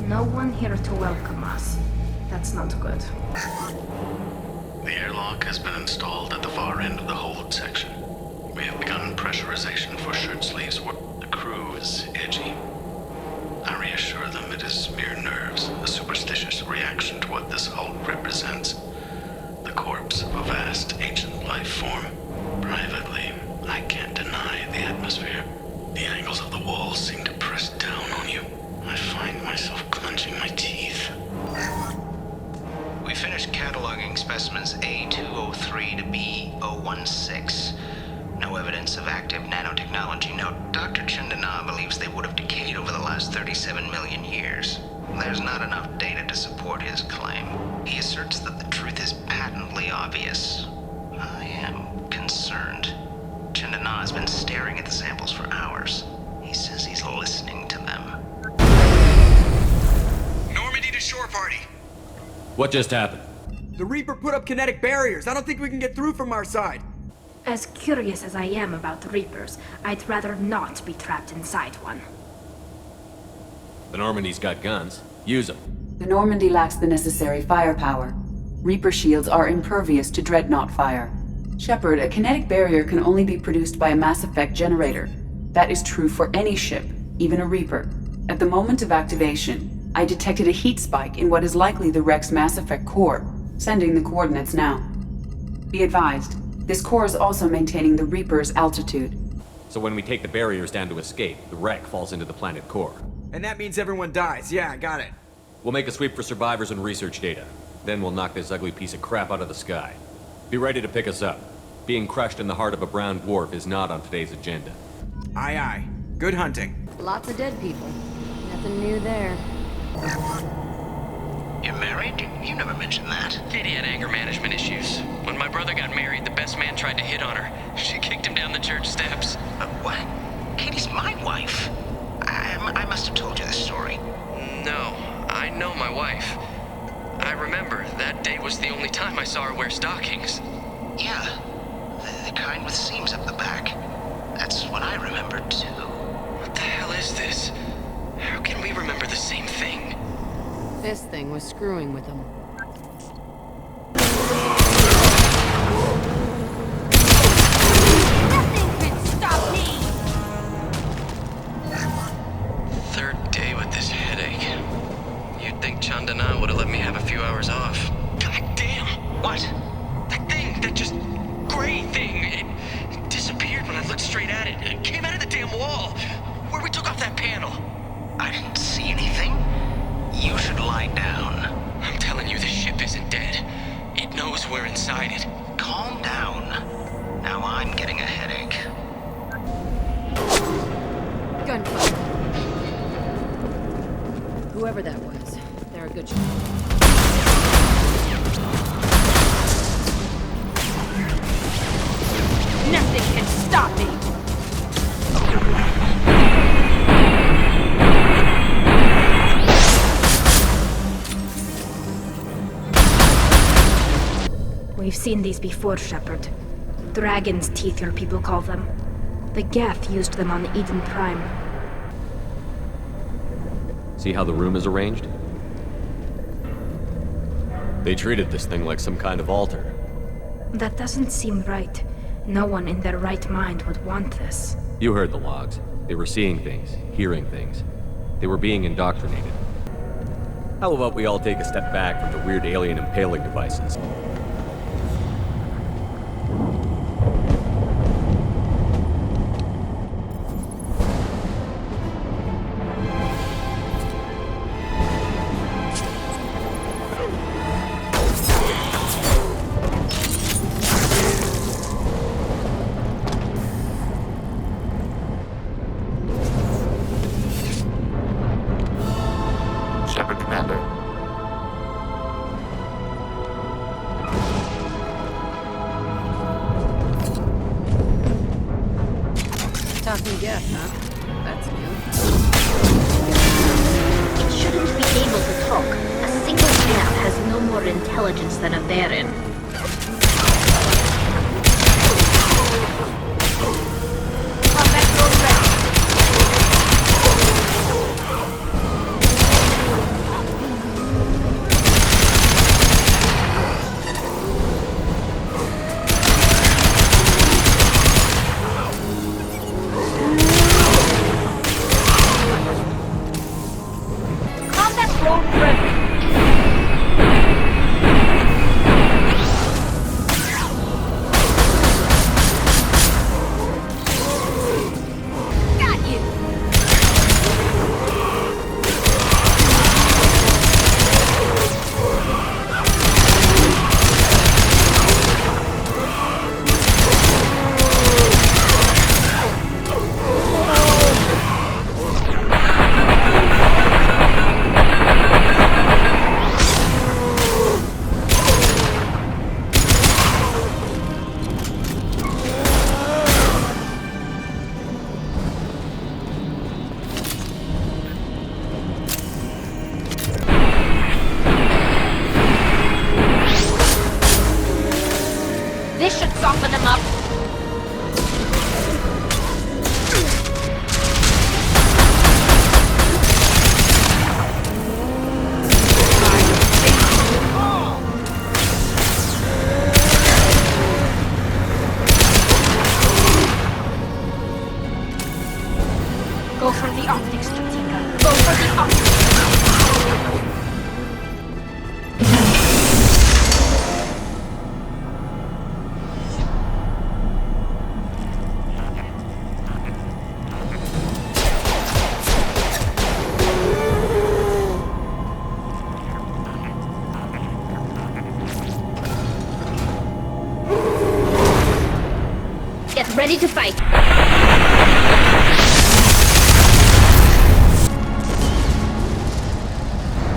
No one here to welcome us. That's not good. The airlock has been installed at the far end of the hold section. We have begun pressurization for shirt sleeves work. The crew is edgy. I reassure them it is mere nerves, a superstitious reaction to what this hulk represents. The corpse of a vast ancient life form. Privately, I can't deny the atmosphere. The angles of the walls seem to press down on you. I find myself clenching my teeth. We finished cataloging specimens A203 to B016. No evidence of active nanotechnology. Now, Dr. Chandana believes they would have decayed over the last 37 million years. There's not enough data to support his claim. He asserts that the truth is patently obvious. I am concerned. Chandana has been staring at the samples for hours. He says he's listening to them. Normandy to shore party. What just happened? The Reaper put up kinetic barriers. I don't think we can get through from our side. As curious as I am about the Reapers, I'd rather not be trapped inside one. The Normandy's got guns. Use them. The Normandy lacks the necessary firepower. Reaper shields are impervious to dreadnought fire. Shepard, a kinetic barrier can only be produced by a Mass Effect generator. That is true for any ship, even a Reaper. At the moment of activation, I detected a heat spike in what is likely the wreck's Mass Effect core, sending the coordinates now. Be advised, this core is also maintaining the Reaper's altitude. So when we take the barriers down to escape, the wreck falls into the planet core. And that means everyone dies. Yeah, I got it. We'll make a sweep for survivors and research data. Then we'll knock this ugly piece of crap out of the sky. Be ready to pick us up. Being crushed in the heart of a brown dwarf is not on today's agenda. Aye, aye. Good hunting. Lots of dead people. Nothing new there. You're married? You never mentioned that. Katie had anger management issues. When my brother got married, the best man tried to hit on her. She kicked him down the church steps. What? Katie's my wife. I must have told you this story. No, I know my wife. I remember that day was the only time I saw her wear stockings. Yeah, the kind with seams up the back. That's what I remember too. What the hell is this? How can we remember the same thing? This thing was screwing with them. Nothing can stop me! Third day with this headache. You'd think Chandana would have let me have a few hours off. God damn! What? That thing, that just gray thing, it disappeared when I looked straight at it. It came out of the damn wall, where we took off that panel. I didn't see anything. You should lie down. I'm telling you, this ship isn't dead. It knows we're inside it. Calm down. Now I'm getting a headache. Gunfire. Whoever that was, they're a good shot. Nothing can stop me! We've seen these before, Shepard. Dragon's teeth, your people call them. The Geth used them on Eden Prime. See how the room is arranged? They treated this thing like some kind of altar. That doesn't seem right. No one in their right mind would want this. You heard the logs. They were seeing things, hearing things. They were being indoctrinated. How about we all take a step back from the weird alien impaling devices? Shepard, Commander. Talking Geth, huh? That's new. It shouldn't be able to talk. A single Geth has no more intelligence than a Baron. Combat drone ready. ready to fight.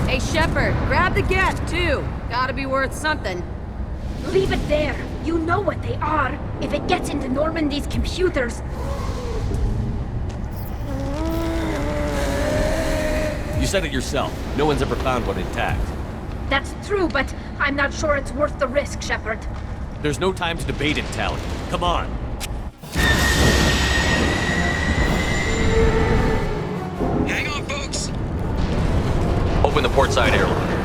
Hey, Shepard, grab the Geth, too. Gotta be worth something. Leave it there. You know what they are. If it gets into Normandy's computers... You said it yourself. No one's ever found one intact. That's true, but I'm not sure it's worth the risk, Shepard. There's no time to debate it, Tally. Come on. Hang on, folks. Open the port side airlock.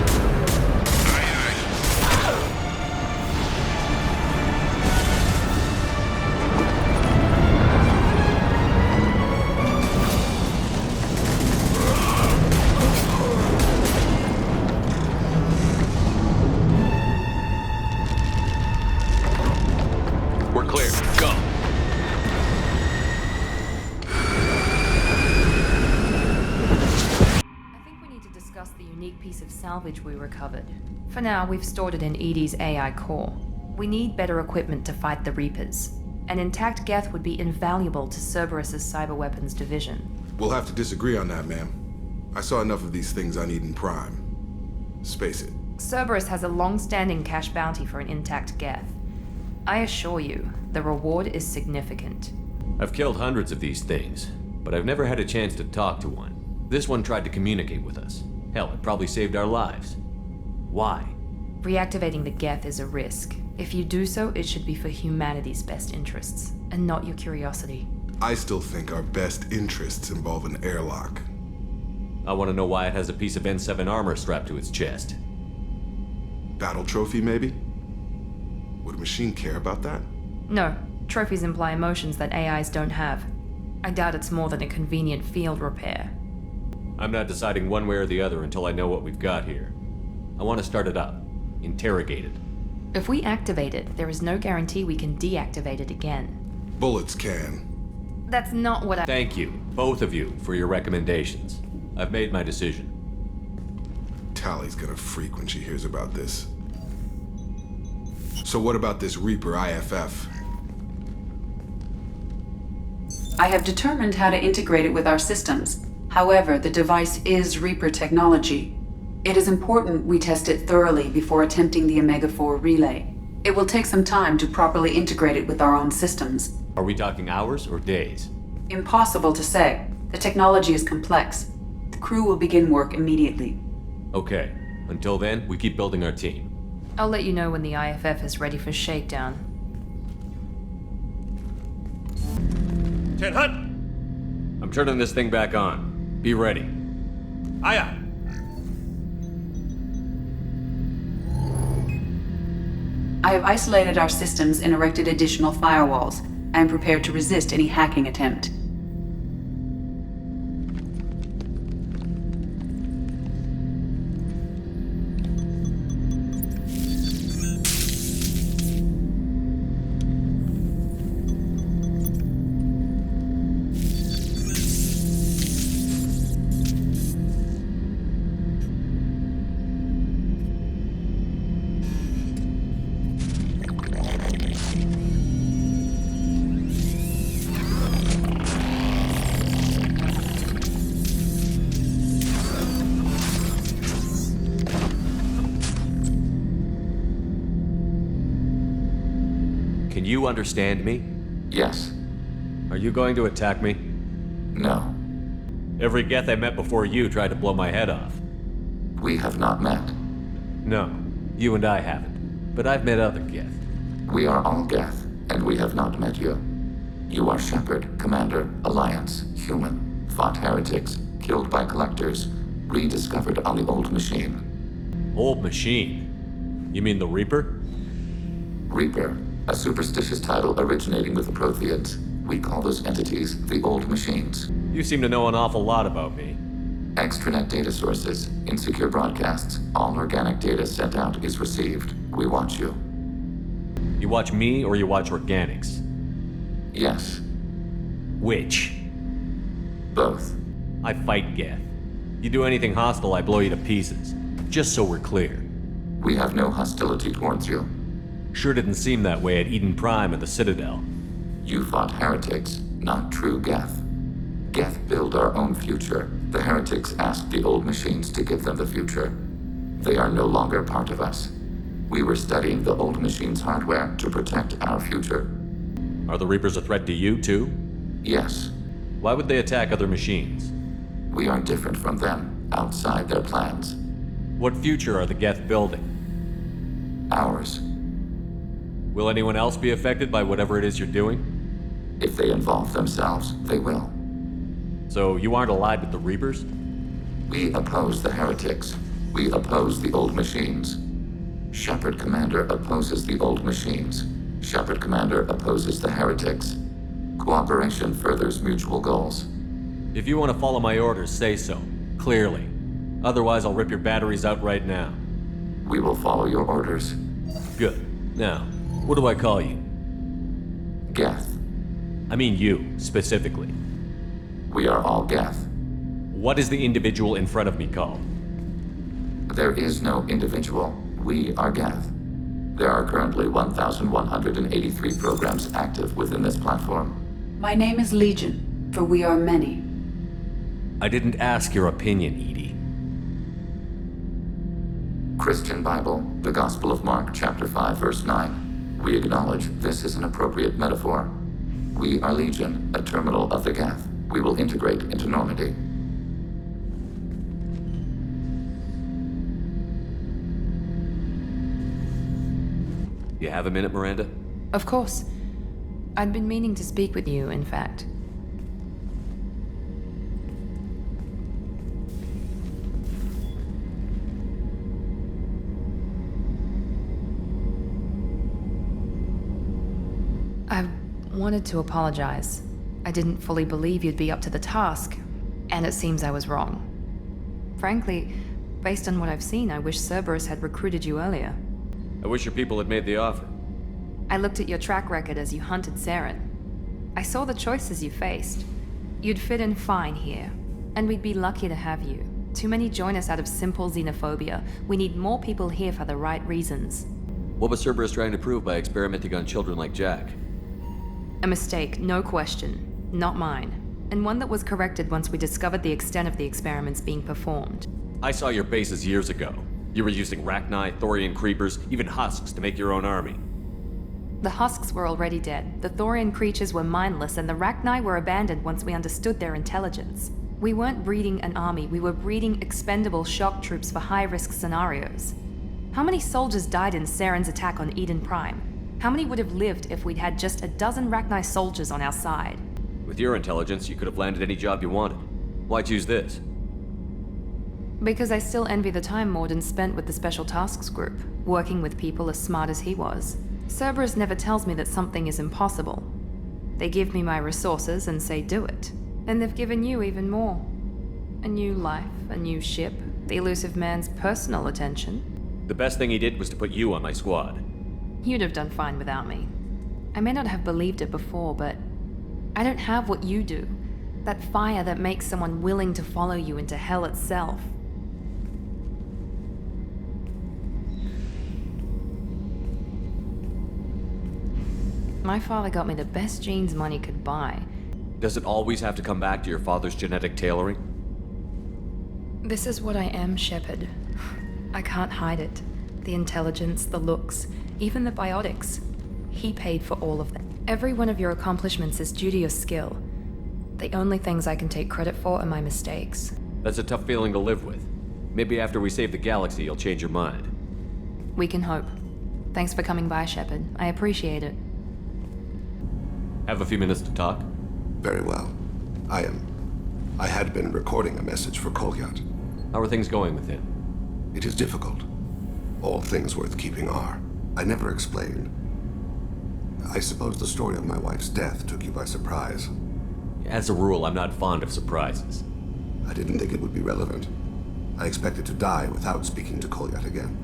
We're clear. Go. I think we need to discuss the unique piece of salvage we recovered. For now, we've stored it in Edie's AI core. We need better equipment to fight the Reapers. An intact Geth would be invaluable to Cerberus's cyber weapons division. We'll have to disagree on that, ma'am. I saw enough of these things on Eden Prime. Space it. Cerberus has a long-standing cash bounty for an intact Geth. I assure you, the reward is significant. I've killed hundreds of these things, but I've never had a chance to talk to one. This one tried to communicate with us. Hell, it probably saved our lives. Why? Reactivating the Geth is a risk. If you do so, it should be for humanity's best interests, and not your curiosity. I still think our best interests involve an airlock. I want to know why it has a piece of N7 armor strapped to its chest. Battle trophy, maybe? Would a machine care about that? No, trophies imply emotions that AIs don't have. I doubt it's more than a convenient field repair. I'm not deciding one way or the other until I know what we've got here. I want to start it up. Interrogate it. If we activate it, there is no guarantee we can deactivate it again. Bullets can. That's not what I— Thank you, both of you, for your recommendations. I've made my decision. Tally's gonna freak when she hears about this. So what about this Reaper IFF? I have determined how to integrate it with our systems. However, the device is Reaper technology. It is important we test it thoroughly before attempting the Omega-4 relay. It will take some time to properly integrate it with our own systems. Are we talking hours or days? Impossible to say. The technology is complex. The crew will begin work immediately. Okay. Until then, we keep building our team. I'll let you know when the IFF is ready for shakedown. 10 Hut! I'm turning this thing back on. Be ready. Aye aye. I have isolated our systems and erected additional firewalls. I am prepared to resist any hacking attempt. Can you understand me? Yes. Are you going to attack me? No. Every Geth I met before you tried to blow my head off. We have not met. No, you and I haven't. But I've met other Geth. We are all Geth, and we have not met you. You are Shepard, Commander, Alliance, human, fought heretics, killed by collectors, rediscovered on the old machine. Old machine? You mean the Reaper? Reaper, a superstitious title originating with the Protheans. We call those entities the old machines. You seem to know an awful lot about me. Extranet data sources, insecure broadcasts, all organic data sent out is received. We watch you. You watch me or you watch organics? Yes. Which? Both. I fight Geth. You do anything hostile, I blow you to pieces. Just so we're clear. We have no hostility towards you. Sure didn't seem that way at Eden Prime and the Citadel. You fought heretics, not true Geth. Geth build our own future. The heretics asked the old machines to give them the future. They are no longer part of us. We were studying the old machines' hardware to protect our future. Are the Reapers a threat to you, too? Yes. Why would they attack other machines? We are different from them, outside their plans. What future are the Geth building? Ours. Will anyone else be affected by whatever it is you're doing? If they involve themselves, they will. So you aren't allied with the Reapers? We oppose the heretics. We oppose the old machines. Shepard Commander opposes the old machines. Shepard Commander opposes the heretics. Cooperation furthers mutual goals. If you want to follow my orders, say so. Clearly. Otherwise, I'll rip your batteries out right now. We will follow your orders. Good. Now, what do I call you? Geth. I mean you, specifically. We are all Geth. What is the individual in front of me called? There is no individual. We are Geth. There are currently 1,183 programs active within this platform. My name is Legion, for we are many. I didn't ask your opinion, Edie. Christian Bible, the Gospel of Mark, chapter 5, verse 9. We acknowledge this is an appropriate metaphor. We are Legion, a terminal of the Geth. We will integrate into Normandy. You have a minute, Miranda? Of course. I'd been meaning to speak with you, in fact. I wanted to apologize. I didn't fully believe you'd be up to the task, and it seems I was wrong. Frankly, based on what I've seen, I wish Cerberus had recruited you earlier. I wish your people had made the offer. I looked at your track record as you hunted Saren. I saw the choices you faced. You'd fit in fine here, and we'd be lucky to have you. Too many join us out of simple xenophobia. We need more people here for the right reasons. What was Cerberus trying to prove by experimenting on children like Jack? A mistake, no question. Not mine. And one that was corrected once we discovered the extent of the experiments being performed. I saw your bases years ago. You were using Rachni, Thorian creepers, even husks to make your own army. The husks were already dead, the Thorian creatures were mindless, and the Rachni were abandoned once we understood their intelligence. We weren't breeding an army, we were breeding expendable shock troops for high-risk scenarios. How many soldiers died in Saren's attack on Eden Prime? How many would have lived if we'd had just a dozen Rachni soldiers on our side? With your intelligence, you could have landed any job you wanted. Why choose this? Because I still envy the time Morden spent with the Special Tasks Group, working with people as smart as he was. Cerberus never tells me that something is impossible. They give me my resources and say do it. And they've given you even more. A new life, a new ship, the elusive man's personal attention. The best thing he did was to put you on my squad. You'd have done fine without me. I may not have believed it before, but I don't have what you do. That fire that makes someone willing to follow you into hell itself. My father got me the best genes money could buy. Does it always have to come back to your father's genetic tailoring? This is what I am, Shepard. I can't hide it. The intelligence, the looks, even the biotics. He paid for all of them. Every one of your accomplishments is due to your skill. The only things I can take credit for are my mistakes. That's a tough feeling to live with. Maybe after we save the galaxy, you'll change your mind. We can hope. Thanks for coming by, Shepard. I appreciate it. Have a few minutes to talk? Very well. I had been recording a message for Kolyat. How are things going with him? It is difficult. All things worth keeping are. I never explained. I suppose the story of my wife's death took you by surprise. As a rule, I'm not fond of surprises. I didn't think it would be relevant. I expected to die without speaking to Kolyat again.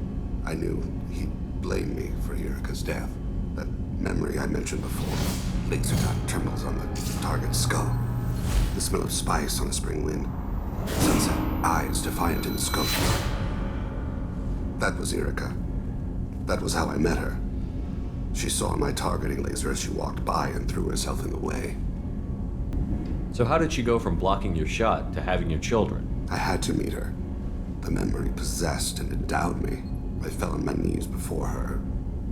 I knew he'd blame me for Irika's death. That memory I mentioned before. Laser dot trembles on the target's skull. The smell of spice on a spring wind. Sunset eyes defiant in the scope. That was Irika. That was how I met her. She saw my targeting laser as she walked by and threw herself in the way. So how did she go from blocking your shot to having your children? I had to meet her. The memory possessed and endowed me. I fell on my knees before her,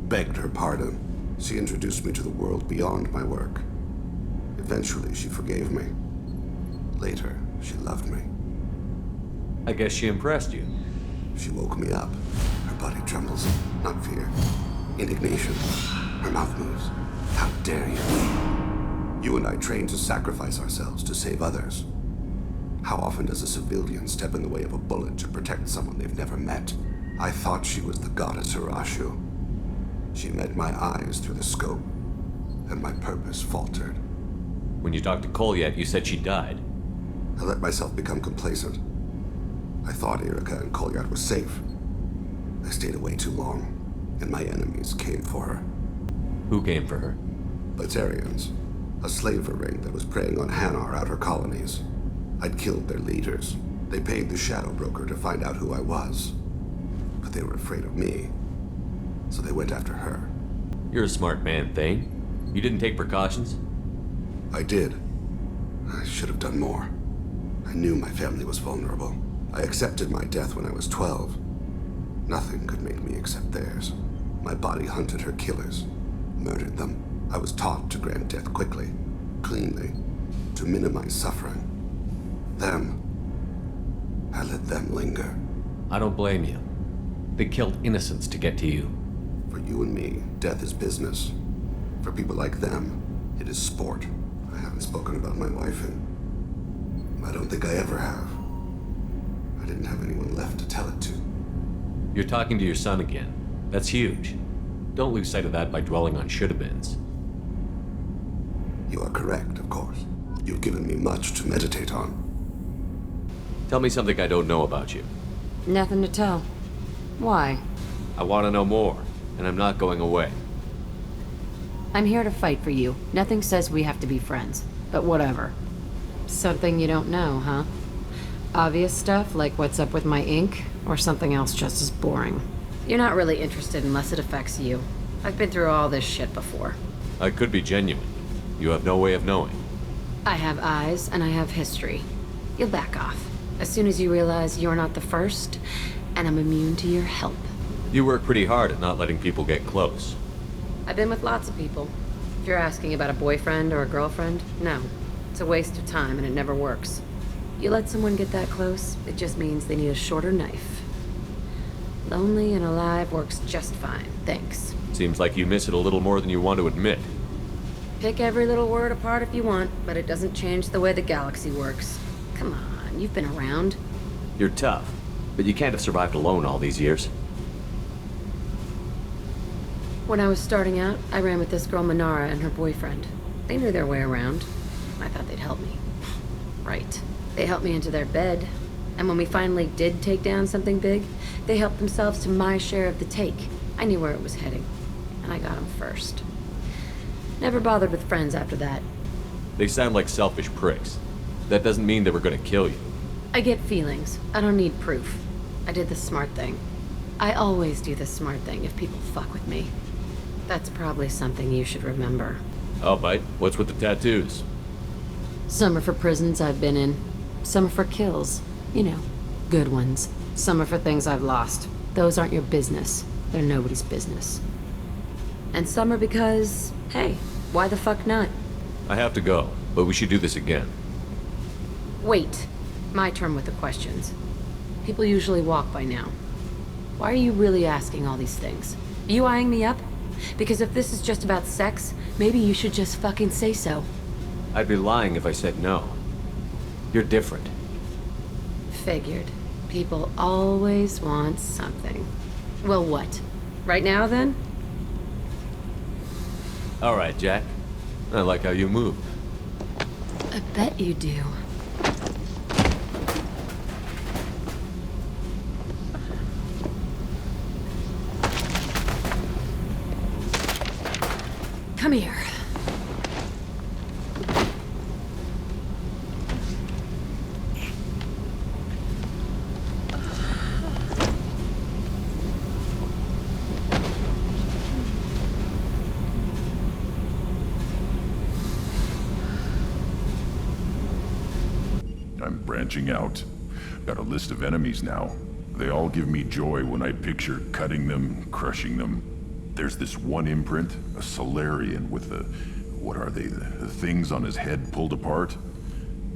begged her pardon. She introduced me to the world beyond my work. Eventually, she forgave me. Later, she loved me. I guess she impressed you. She woke me up. Her body trembles. Not fear. Indignation. Her mouth moves. How dare you? You and I trained to sacrifice ourselves to save others. How often does a civilian step in the way of a bullet to protect someone they've never met? I thought she was the goddess Arashu. She met my eyes through the scope, and my purpose faltered. When you talked to Kolyat, you said she died. I let myself become complacent. I thought Erica and Kolyat were safe. I stayed away too long, and my enemies came for her. Who came for her? Batarians. A slaver ring that was preying on Hanar outer colonies. I'd killed their leaders. They paid the Shadow Broker to find out who I was. But they were afraid of me, so they went after her. You're a smart man, Thane. You didn't take precautions? I did. I should have done more. I knew my family was vulnerable. I accepted my death when I was 12. Nothing could make me accept theirs. My body hunted her killers, murdered them. I was taught to grant death quickly, cleanly, to minimize suffering. I let them linger. I don't blame you. They killed innocents to get to you. For you and me, death is business. For people like them, it is sport. I haven't spoken about my wife, and I don't think I ever have. I didn't have anyone left to tell it to. You're talking to your son again. That's huge. Don't lose sight of that by dwelling on should-have-beens. You are correct, of course. You've given me much to meditate on. Tell me something I don't know about you. Nothing to tell. Why? I want to know more, and I'm not going away. I'm here to fight for you. Nothing says we have to be friends, but whatever. Something you don't know, huh? Obvious stuff, like what's up with my ink, or something else just as boring? You're not really interested unless it affects you. I've been through all this shit before. I could be genuine. You have no way of knowing. I have eyes, and I have history. You'll back off. As soon as you realize you're not the first, and I'm immune to your help. You work pretty hard at not letting people get close. I've been with lots of people. If you're asking about a boyfriend or a girlfriend, no. It's a waste of time and it never works. You let someone get that close, it just means they need a shorter knife. Lonely and alive works just fine, thanks. Seems like you miss it a little more than you want to admit. Pick every little word apart if you want, but it doesn't change the way the galaxy works. Come on, you've been around. You're tough, but you can't have survived alone all these years. When I was starting out, I ran with this girl Manara and her boyfriend. They knew their way around. I thought they'd help me. Right. They helped me into their bed. And when we finally did take down something big, they helped themselves to my share of the take. I knew where it was heading. And I got them first. Never bothered with friends after that. They sound like selfish pricks. That doesn't mean they were gonna kill you. I get feelings. I don't need proof. I did the smart thing. I always do the smart thing if people fuck with me. That's probably something you should remember. I'll bite. What's with the tattoos? Some are for prisons I've been in. Some are for kills. You know, good ones. Some are for things I've lost. Those aren't your business. They're nobody's business. And some are because, hey, why the fuck not? I have to go, but we should do this again. Wait. My turn with the questions. People usually walk by now. Why are you really asking all these things? Are you eyeing me up? Because if this is just about sex, maybe you should just fucking say so. I'd be lying if I said no. You're different. Figured. People always want something. Well, what? Right now, then? All right, Jack. I like how you move. I bet you do. Come here. branching out. Got a list of enemies now. They all give me joy when I picture cutting them, crushing them. There's this one imprint, a Solarian with the... what are they? The things on his head pulled apart?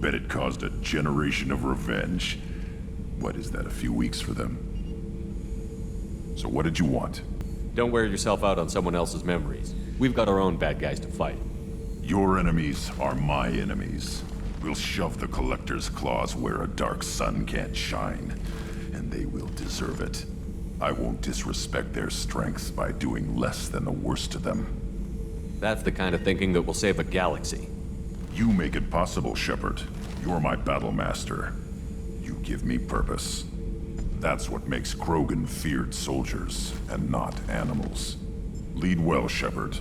Bet it caused a generation of revenge. What is that, a few weeks for them? So what did you want? Don't wear yourself out on someone else's memories. We've got our own bad guys to fight. Your enemies are my enemies. We'll shove the Collector's claws where a dark sun can't shine, and they will deserve it. I won't disrespect their strengths by doing less than the worst to them. That's the kind of thinking that will save a galaxy. You make it possible, Shepard. You're my battle master. You give me purpose. That's what makes Krogan feared soldiers, and not animals. Lead well, Shepard.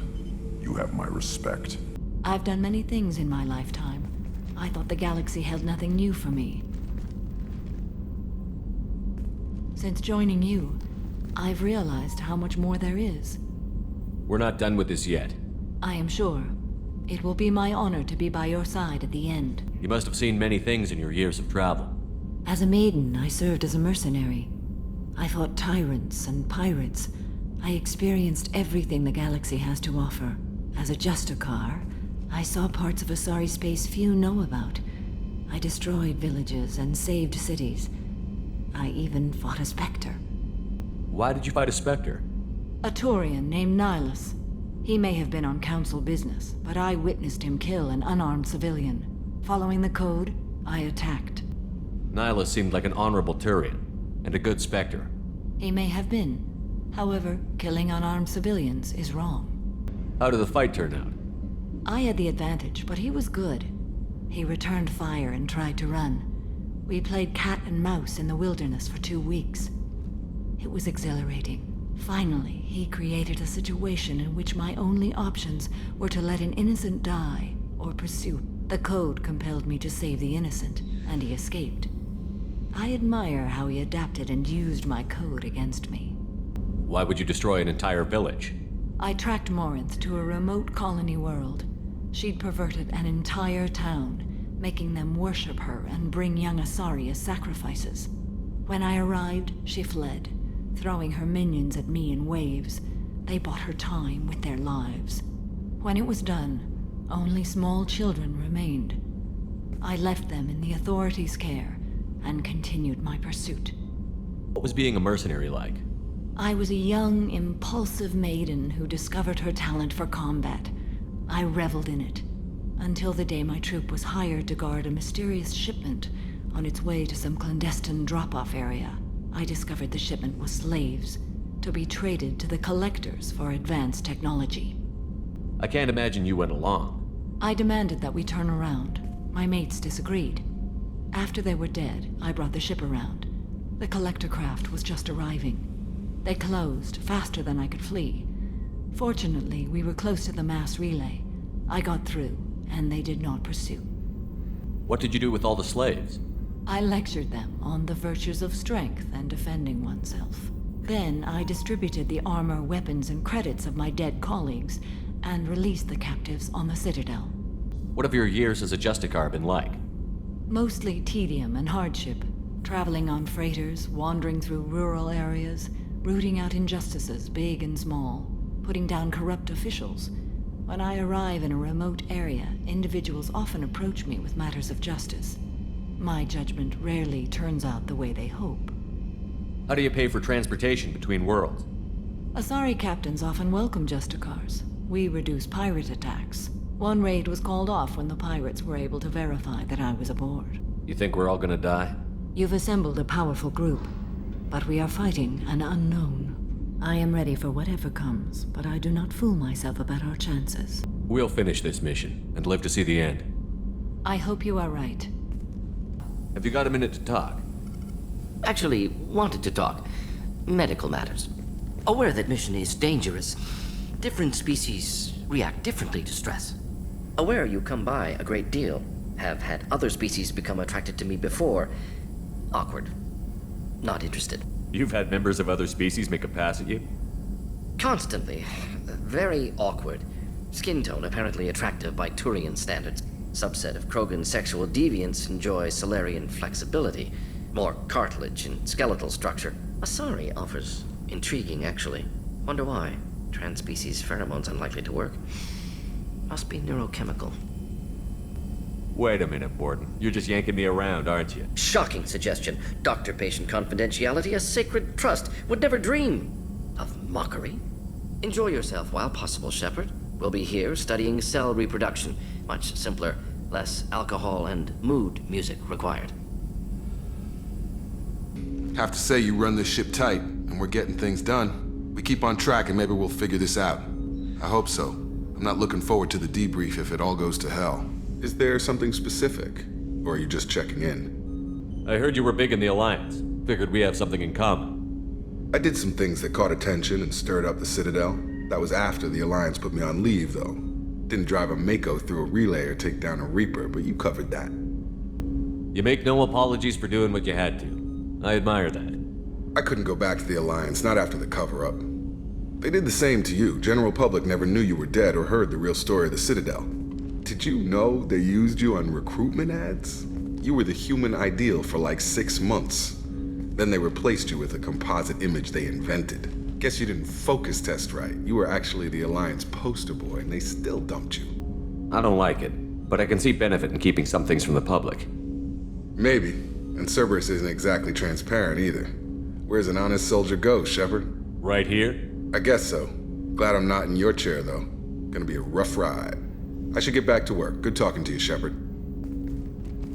You have my respect. I've done many things in my lifetime. I thought the galaxy held nothing new for me. Since joining you, I've realized how much more there is. We're not done with this yet. I am sure. It will be my honor to be by your side at the end. You must have seen many things in your years of travel. As a maiden, I served as a mercenary. I fought tyrants and pirates. I experienced everything the galaxy has to offer. As a Justicar, I saw parts of Asari space few know about. I destroyed villages and saved cities. I even fought a Spectre. Why did you fight a Spectre? A Turian named Nihilus. He may have been on Council business, but I witnessed him kill an unarmed civilian. Following the code, I attacked. Nihilus seemed like an honorable Turian, and a good Spectre. He may have been. However, killing unarmed civilians is wrong. How did the fight turn out? I had the advantage, but he was good. He returned fire and tried to run. We played cat and mouse in the wilderness for 2 weeks. It was exhilarating. Finally, he created a situation in which my only options were to let an innocent die or pursue. The code compelled me to save the innocent, and he escaped. I admire how he adapted and used my code against me. Why would you destroy an entire village? I tracked Morinth to a remote colony world. She'd perverted an entire town, making them worship her and bring young Asari as sacrifices. When I arrived, she fled, throwing her minions at me in waves. They bought her time with their lives. When it was done, only small children remained. I left them in the authorities' care and continued my pursuit. What was being a mercenary like? I was a young, impulsive maiden who discovered her talent for combat. I reveled in it, until the day my troop was hired to guard a mysterious shipment on its way to some clandestine drop-off area. I discovered the shipment was slaves, to be traded to the Collectors for advanced technology. I can't imagine you went along. I demanded that we turn around. My mates disagreed. After they were dead, I brought the ship around. The Collector craft was just arriving. They closed faster than I could flee. Fortunately, we were close to the mass relay. I got through, and they did not pursue. What did you do with all the slaves? I lectured them on the virtues of strength and defending oneself. Then I distributed the armor, weapons, and credits of my dead colleagues, and released the captives on the Citadel. What have your years as a Justicar been like? Mostly tedium and hardship. Traveling on freighters, wandering through rural areas, rooting out injustices, big and small, putting down corrupt officials. When I arrive in a remote area, individuals often approach me with matters of justice. My judgment rarely turns out the way they hope. How do you pay for transportation between worlds? Asari captains often welcome Justicars. We reduce pirate attacks. One raid was called off when the pirates were able to verify that I was aboard. You think we're all gonna die? You've assembled a powerful group, but we are fighting an unknown. I am ready for whatever comes, but I do not fool myself about our chances. We'll finish this mission and live to see the end. I hope you are right. Have you got a minute to talk? Actually, wanted to talk. Medical matters. Aware that mission is dangerous. Different species react differently to stress. Aware you come by a great deal. Have had other species become attracted to me before. Awkward. Not interested. You've had members of other species make a pass at you? Constantly. Very awkward. Skin tone apparently attractive by Turian standards. Subset of Krogan sexual deviants enjoy Solarian flexibility, more cartilage and skeletal structure. Asari offers intriguing, actually. Wonder why. Trans-species pheromones unlikely to work. Must be neurochemical. Wait a minute, Borden. You're just yanking me around, aren't you? Shocking suggestion. Doctor-patient confidentiality, a sacred trust. Would never dream of mockery. Enjoy yourself while possible, Shepard. We'll be here studying cell reproduction. Much simpler, less alcohol and mood music required. Have to say you run this ship tight, and we're getting things done. We keep on track and maybe we'll figure this out. I hope so. I'm not looking forward to the debrief if it all goes to hell. Is there something specific? Or are you just checking in? I heard you were big in the Alliance. Figured we have something in common. I did some things that caught attention and stirred up the Citadel. That was after the Alliance put me on leave, though. Didn't drive a Mako through a relay or take down a Reaper, but you covered that. You make no apologies for doing what you had to. I admire that. I couldn't go back to the Alliance, not after the cover-up. They did the same to you. General public never knew you were dead or heard the real story of the Citadel. Did you know they used you on recruitment ads? You were the human ideal for like 6 months. Then they replaced you with a composite image they invented. Guess you didn't focus test right. You were actually the Alliance poster boy, and they still dumped you. I don't like it, but I can see benefit in keeping some things from the public. Maybe. And Cerberus isn't exactly transparent either. Where's an honest soldier go, Shepard? Right here? I guess so. Glad I'm not in your chair, though. Gonna be a rough ride. I should get back to work. Good talking to you, Shepard.